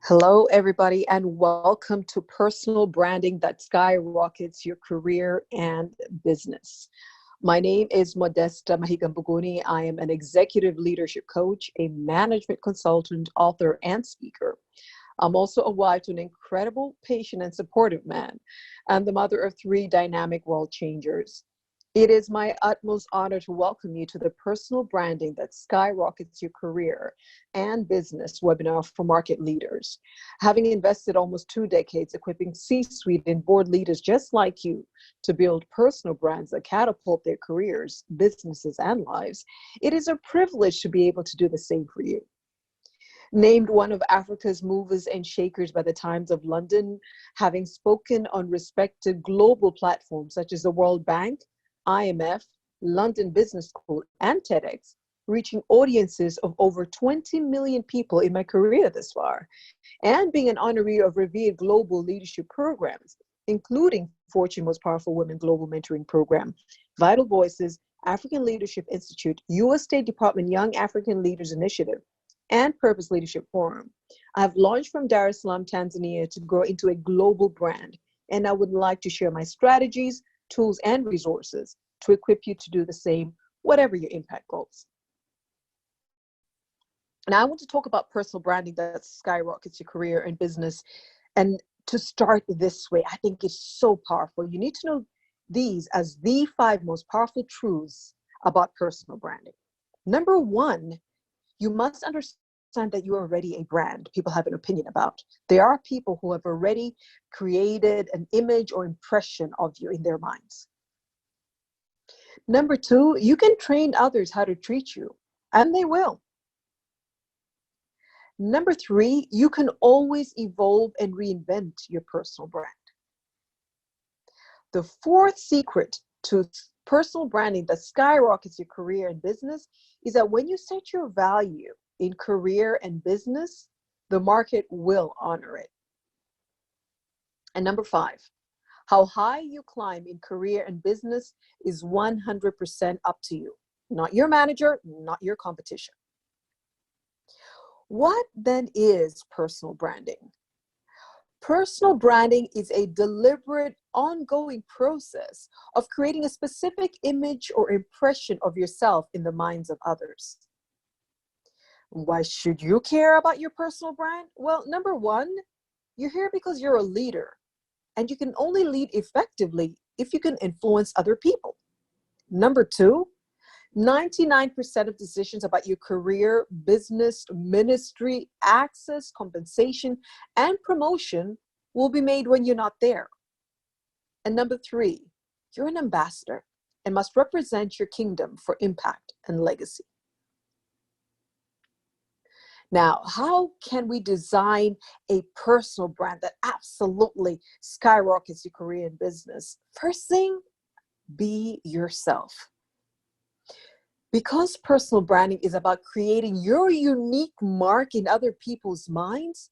Hello, everybody, and welcome to Personal Branding That Skyrockets Your Career and Business. My name is Modesta Mahiga. I am an executive leadership coach, a management consultant, author, and speaker. I'm also a wife to an incredible, patient, and supportive man, and the mother of 3 dynamic world changers. It is my utmost honor to welcome you to the Personal Branding That Skyrockets Your Career and Business webinar for market leaders. Having invested almost 2 decades equipping C-suite and board leaders just like you to build personal brands that catapult their careers, businesses, and lives, it is a privilege to be able to do the same for you. Named one of Africa's movers and shakers by the Times of London, having spoken on respected global platforms such as the World Bank, IMF, London Business School, and TEDx, reaching audiences of over 20 million people in my career thus far, and being an honoree of revered global leadership programs, including Fortune Most Powerful Women Global Mentoring Program, Vital Voices, African Leadership Institute, U.S. State Department Young African Leaders Initiative, and Purpose Leadership Forum. I have launched from Dar es Salaam, Tanzania to grow into a global brand, and I would like to share my strategies, tools, and resources to equip you to do the same, whatever your impact goals. Now, I want to talk about personal branding that skyrockets your career and business. And to start this way, I think it's so powerful. You need to know these as the 5 most powerful truths about personal branding. Number 1, you must understand that you are already a brand people have an opinion about. There are people who have already created an image or impression of you in their minds. Number 2, you can train others how to treat you, and they will. Number 3, you can always evolve and reinvent your personal brand. The 4th secret to personal branding that skyrockets your career and business is that when you set your value in career and business, the market will honor it. And number 5, how high you climb in career and business is 100% up to you, not your manager, not your competition. What then is personal branding? Personal branding is a deliberate, ongoing process of creating a specific image or impression of yourself in the minds of others. Why should you care about your personal brand? Well, number 1, you're here because you're a leader, and you can only lead effectively if you can influence other people. Number 2, 99% of decisions about your career, business, ministry, access, compensation, and promotion will be made when you're not there. And number 3, you're an ambassador and must represent your kingdom for impact and legacy. Now, how can we design a personal brand that absolutely skyrockets your career and business? First thing, be yourself. Because personal branding is about creating your unique mark in other people's minds,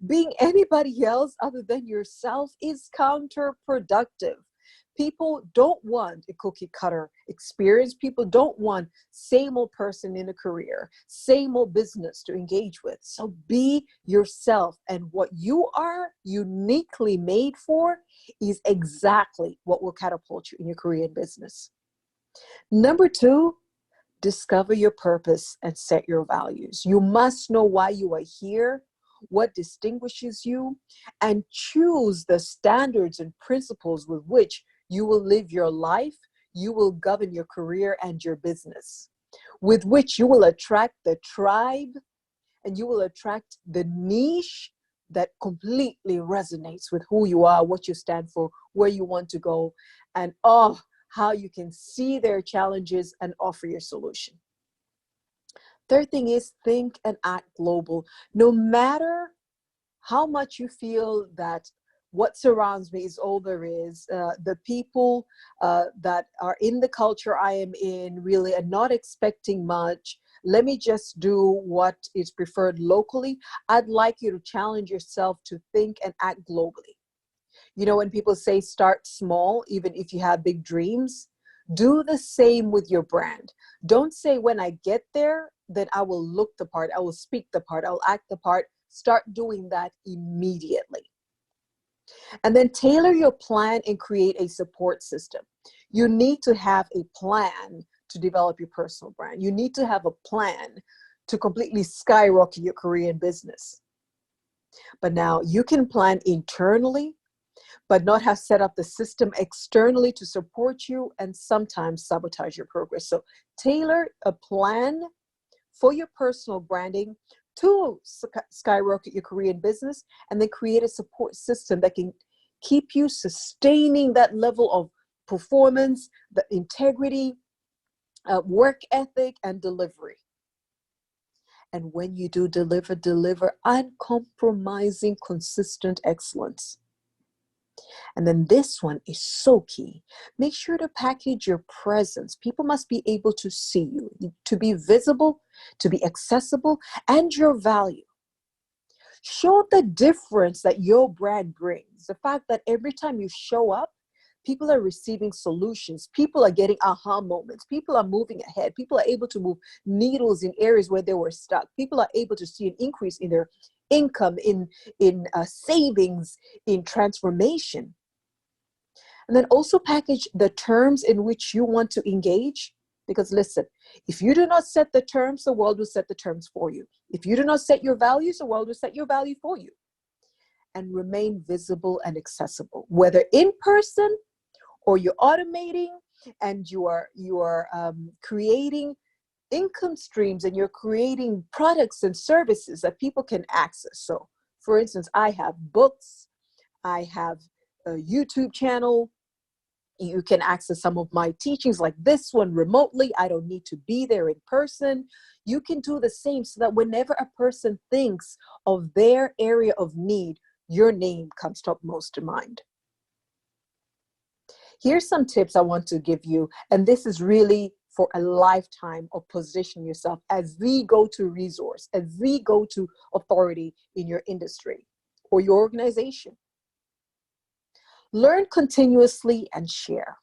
being anybody else other than yourself is counterproductive. People don't want a cookie cutter experience. People don't want same old person in a career, same old business to engage with. So be yourself, and what you are uniquely made for is exactly what will catapult you in your career and business. Number 2, discover your purpose and set your values. You must know why you are here, what distinguishes you, and choose the standards and principles with which you will live your life, you will govern your career and your business, with which you will attract the tribe and you will attract the niche that completely resonates with who you are, what you stand for, where you want to go, and how you can see their challenges and offer your solution. Third thing is think and act global. No matter how much you feel that what surrounds me is all there is, the people that are in the culture I am in really are not expecting much. Let me just do what is preferred locally. I'd like you to challenge yourself to think and act globally. You know, when people say start small, even if you have big dreams, do the same with your brand. Don't say when I get there, then I will look the part, I will speak the part, I will act the part. Start doing that immediately. And then tailor your plan and create a support system. You need to have a plan to develop your personal brand. You need to have a plan to completely skyrocket your career and business. But now you can plan internally, but not have set up the system externally to support you and sometimes sabotage your progress. So tailor a plan for your personal branding to skyrocket your career and business, and then create a support system that can keep you sustaining that level of performance, the integrity, work ethic, and delivery. And when you do deliver uncompromising, consistent excellence. And then this one is so key. Make sure to package your presence. People must be able to see you, to be visible, to be accessible, and your value. Show the difference that your brand brings. The fact that every time you show up, people are receiving solutions. People are getting aha moments. People are moving ahead. People are able to move needles in areas where they were stuck. People are able to see an increase in their income, in savings, in transformation. And then also package the terms in which you want to engage. Because listen, if you do not set the terms, the world will set the terms for you. If you do not set your values, the world will set your value for you. And remain visible and accessible, whether in person or you're automating and you are creating income streams and you're creating products and services that people can access. So for instance, I have books, I have a YouTube channel. You can access some of my teachings like this one remotely. I don't need to be there in person. You can do the same so that whenever a person thinks of their area of need, your name comes topmost to mind. Here's some tips I want to give you, and this is really for a lifetime of positioning yourself as the go-to resource, as the go-to authority in your industry or your organization. Learn continuously and share.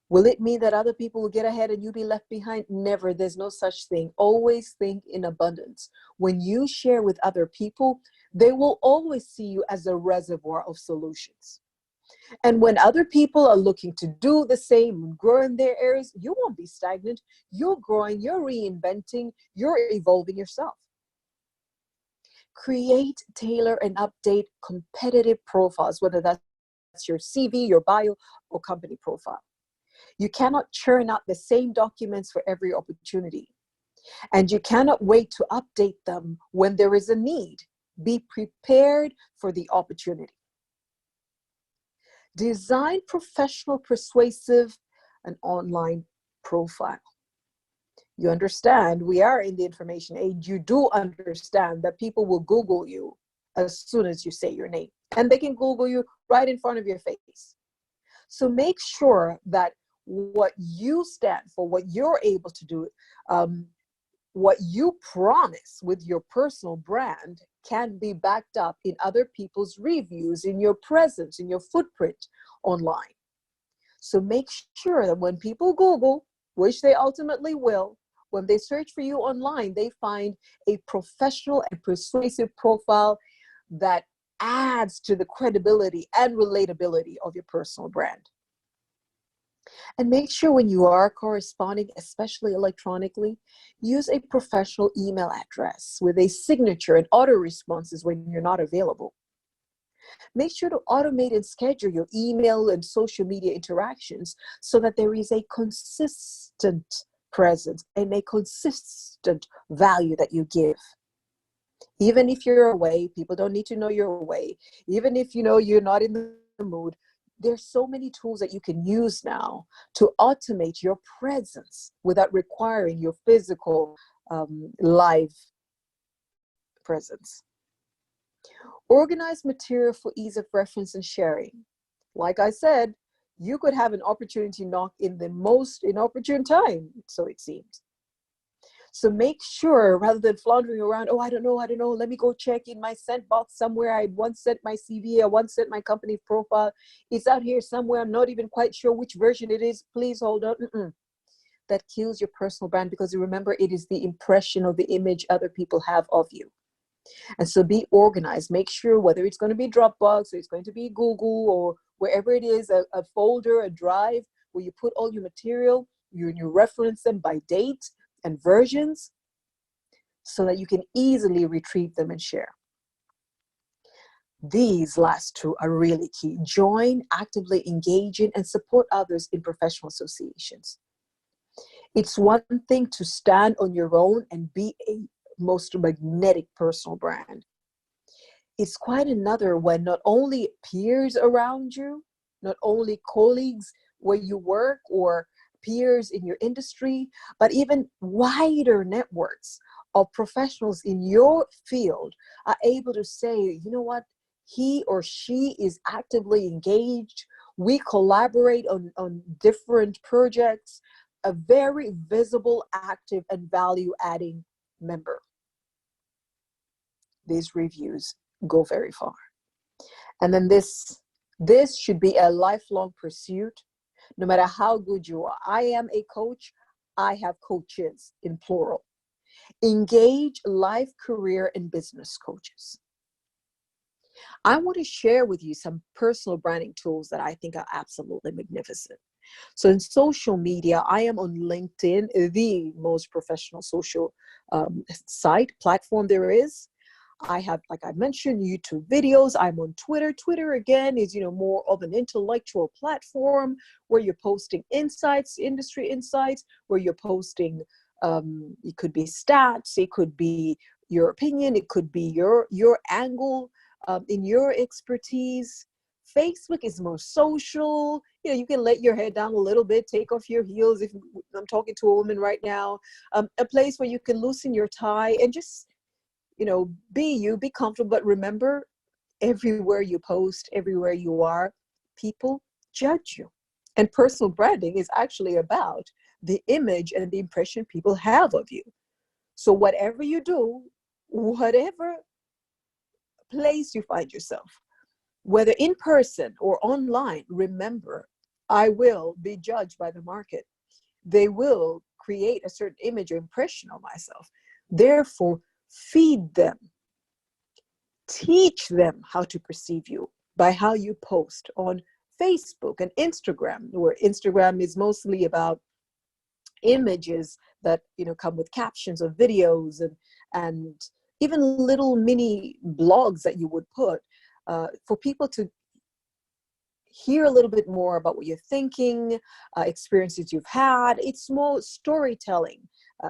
Will it mean that other people will get ahead and you be left behind? Never. There's no such thing. Always think in abundance. When you share with other people, they will always see you as a reservoir of solutions. And when other people are looking to do the same and grow in their areas, you won't be stagnant. You're growing, you're reinventing, you're evolving yourself. Create, tailor, and update competitive profiles, whether that's your CV, your bio, or company profile. You cannot churn out the same documents for every opportunity. And you cannot wait to update them when there is a need. Be prepared for the opportunity. Design professional, persuasive, and online profile. You understand, we are in the information age. You do understand that people will Google you as soon as you say your name. And they can Google you right in front of your face. So make sure that what you stand for, what you're able to do, what you promise with your personal brand can be backed up in other people's reviews, in your presence, in your footprint online. So make sure that when people Google, which they ultimately will, when they search for you online, they find a professional and persuasive profile that adds to the credibility and relatability of your personal brand. And make sure when you are corresponding, especially electronically, use a professional email address with a signature and auto responses when you're not available. Make sure to automate and schedule your email and social media interactions so that there is a consistent presence and a consistent value that you give. Even if you're away, people don't need to know you're away. Even if you're not in the mood, there's so many tools that you can use now to automate your presence without requiring your physical live presence. Organize material for ease of reference and sharing. Like I said, you could have an opportunity knock in the most inopportune time, so it seems. So make sure, rather than floundering around, I don't know, let me go check in my sent box somewhere. I once sent my CV, I once sent my company profile. It's out here somewhere. I'm not even quite sure which version it is. Please hold on. that kills your personal brand, because remember, it is the impression or the image other people have of you. And so be organized. Make sure, whether it's going to be Dropbox or it's going to be Google or wherever it is, a folder, a drive, where you put all your material, you reference them by date and versions so that you can easily retrieve them and share. These last two are really key. Join, actively engage in, and support others in professional associations. It's one thing to stand on your own and be a most magnetic personal brand. It's quite another when not only peers around you, not only colleagues where you work or peers in your industry, but even wider networks of professionals in your field are able to say, you know what, he or she is actively engaged. We collaborate on different projects, a very visible, active, and value-adding member. These reviews go very far. And then this should be a lifelong pursuit, no matter how good you are. I am a coach. I have coaches in plural. Engage life, career, and business coaches. I want to share with you some personal branding tools that I think are absolutely magnificent. So in social media, I am on LinkedIn, the most professional social platform there is. I have, like I mentioned, YouTube videos. I'm on Twitter. Twitter, again, is, more of an intellectual platform where you're posting insights, industry insights, where you're posting, it could be stats, it could be your opinion, it could be your angle in your expertise. Facebook is more social. You can let your head down a little bit, take off your heels. If I'm talking to a woman right now, a place where you can loosen your tie and just, be you, be comfortable. But remember, everywhere you post, everywhere you are, people judge you. And personal branding is actually about the image and the impression people have of you. So whatever you do, whatever place you find yourself, whether in person or online, remember, I will be judged by the market. They will create a certain image or impression of myself. Therefore, feed them. Teach them how to perceive you by how you post on Facebook and Instagram, where Instagram is mostly about images that come with captions of videos and even little mini blogs that you would put for people to hear a little bit more about what you're thinking, experiences you've had. It's more storytelling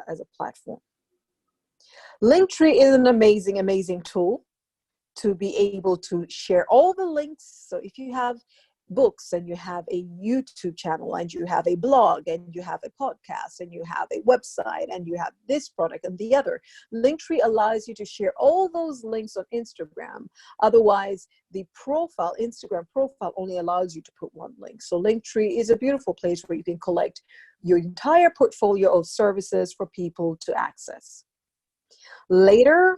as a platform. Linktree is an amazing, amazing tool to be able to share all the links. So if you have books and you have a YouTube channel and you have a blog and you have a podcast and you have a website and you have this product and the other, Linktree allows you to share all those links on Instagram. Otherwise, the Instagram profile only allows you to put one link. So Linktree is a beautiful place where you can collect your entire portfolio of services for people to access. Later,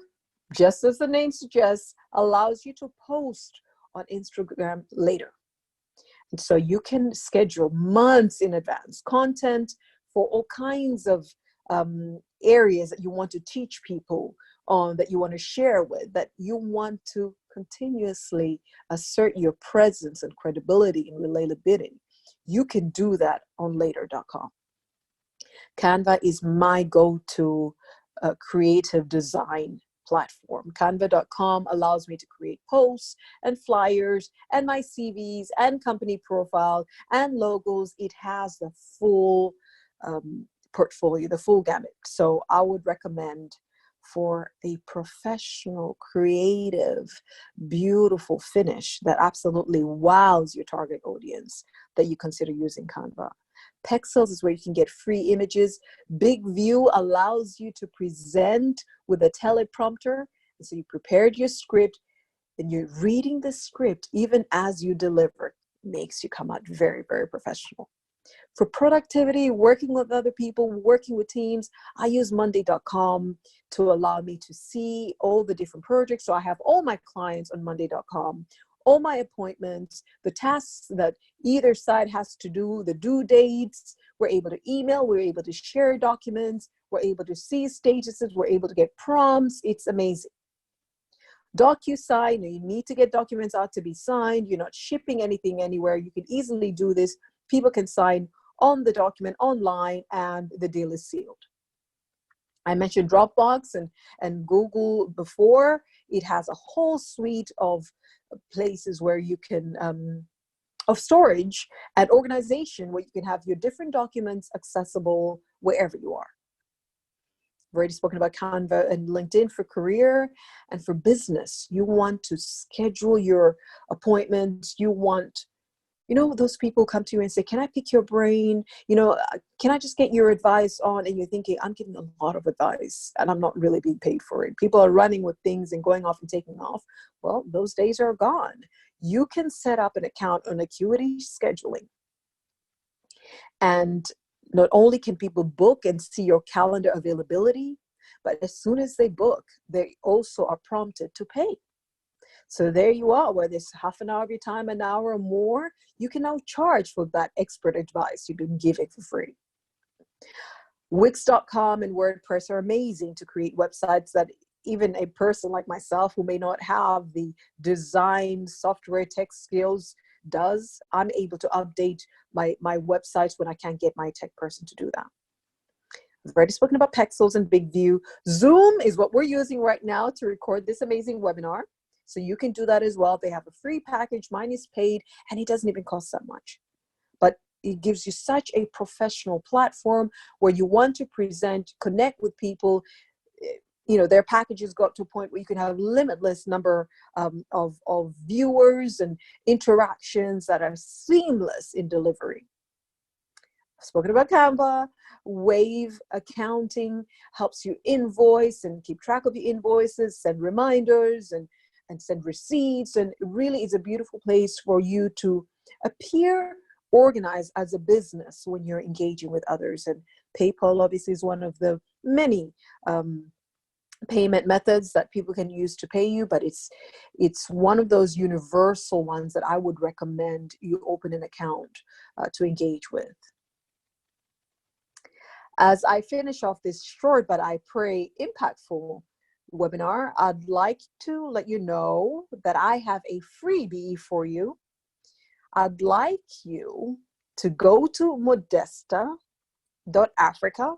just as the name suggests, allows you to post on Instagram later. And so you can schedule months in advance content for all kinds of areas that you want to teach people on, that you want to share with, that you want to continuously assert your presence and credibility and relatability. You can do that on later.com. Canva is my go-to creative design platform. Canva.com allows me to create posts and flyers and my CVs and company profile and logos. It has the full portfolio, the full gamut. So I would recommend, for a professional, creative, beautiful finish that absolutely wows your target audience, that you consider using Canva. Pexels is where you can get free images. Big View allows you to present with a teleprompter. And so you prepared your script and you're reading the script even as you deliver. Makes you come out very, very professional. For productivity, working with other people, working with teams, I use Monday.com to allow me to see all the different projects. So I have all my clients on Monday.com, all my appointments, the tasks that either side has to do, the due dates. We're able to email, we're able to share documents, we're able to see statuses, we're able to get prompts. It's amazing. DocuSign, you need to get documents out to be signed. You're not shipping anything anywhere. You can easily do this. People can sign on the document online and the deal is sealed. I mentioned Dropbox and Google before. It has a whole suite of places where you can, of storage and organization, where you can have your different documents accessible wherever you are. I've already spoken about Canva and LinkedIn for career and for business. You want to schedule your appointments. You want, those people come to you and say, can I pick your brain? Can I just get your advice on? And you're thinking, I'm getting a lot of advice and I'm not really being paid for it. People are running with things and going off and taking off. Well, those days are gone. You can set up an account on Acuity Scheduling. And not only can people book and see your calendar availability, but as soon as they book, they also are prompted to pay. So there you are, whether it's half an hour of your time, an hour or more, you can now charge for that expert advice you've been giving for free. Wix.com and WordPress are amazing to create websites that even a person like myself who may not have the design software tech skills does. I'm able to update my websites when I can't get my tech person to do that. I've already spoken about Pexels and BigView. Zoom is what we're using right now to record this amazing webinar. So you can do that as well. They have a free package. Mine is paid, and it doesn't even cost that much. But it gives you such a professional platform where you want to present, connect with people. Their packages go up to a point where you can have limitless number of viewers and interactions that are seamless in delivery. I've spoken about Canva. Wave Accounting helps you invoice and keep track of your invoices, send reminders and send receipts. And it really is a beautiful place for you to appear organized as a business when you're engaging with others. And PayPal obviously is one of the many payment methods that people can use to pay you, but it's one of those universal ones that I would recommend you open an account to engage with. As I finish off this short, but I pray impactful webinar, I'd like to let you know that I have a freebie for you. I'd like you to go to modesta.africa,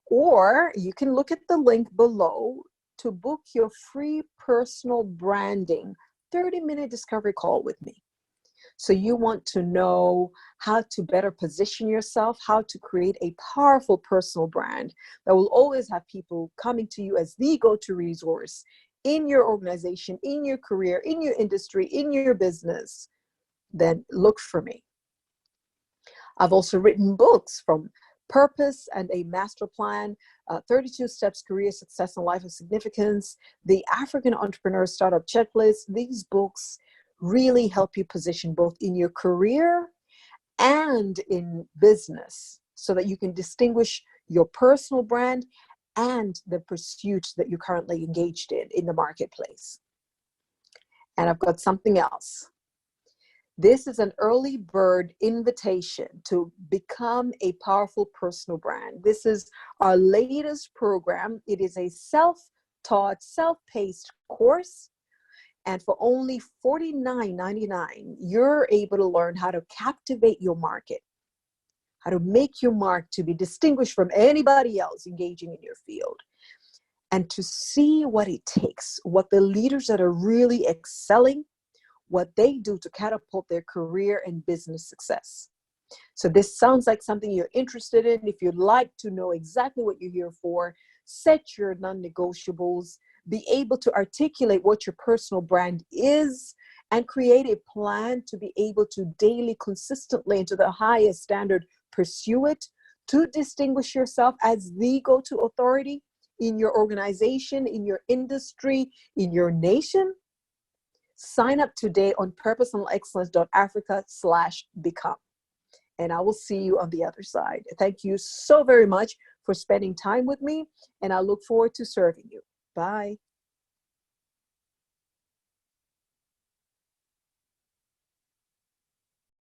or you can look at the link below to book your free personal branding 30-minute discovery call with me. So you want to know how to better position yourself, how to create a powerful personal brand that will always have people coming to you as the go-to resource in your organization, in your career, in your industry, in your business. Then look for me. I've also written books from Purpose and a Master Plan, 32 Steps, Career Success and Life of Significance, the African Entrepreneur Startup Checklist. These books really help you position both in your career and in business so that you can distinguish your personal brand and the pursuit that you're currently engaged in the marketplace. And I've got something else. This is an early bird invitation to become a powerful personal brand. This is our latest program. It is a self-taught, self-paced course. And for only $49.99, you're able to learn how to captivate your market, how to make your mark to be distinguished from anybody else engaging in your field, and to see what it takes, what the leaders that are really excelling, what they do to catapult their career and business success. So this sounds like something you're interested in. If you'd like to know exactly what you're here for, set your non-negotiables, be able to articulate what your personal brand is, and create a plan to be able to daily, consistently, and to the highest standard, pursue it to distinguish yourself as the go-to authority in your organization, in your industry, in your nation. Sign up today on purposeandexcellence.africa/become. And I will see you on the other side. Thank you so very much for spending time with me, and I look forward to serving you. Bye.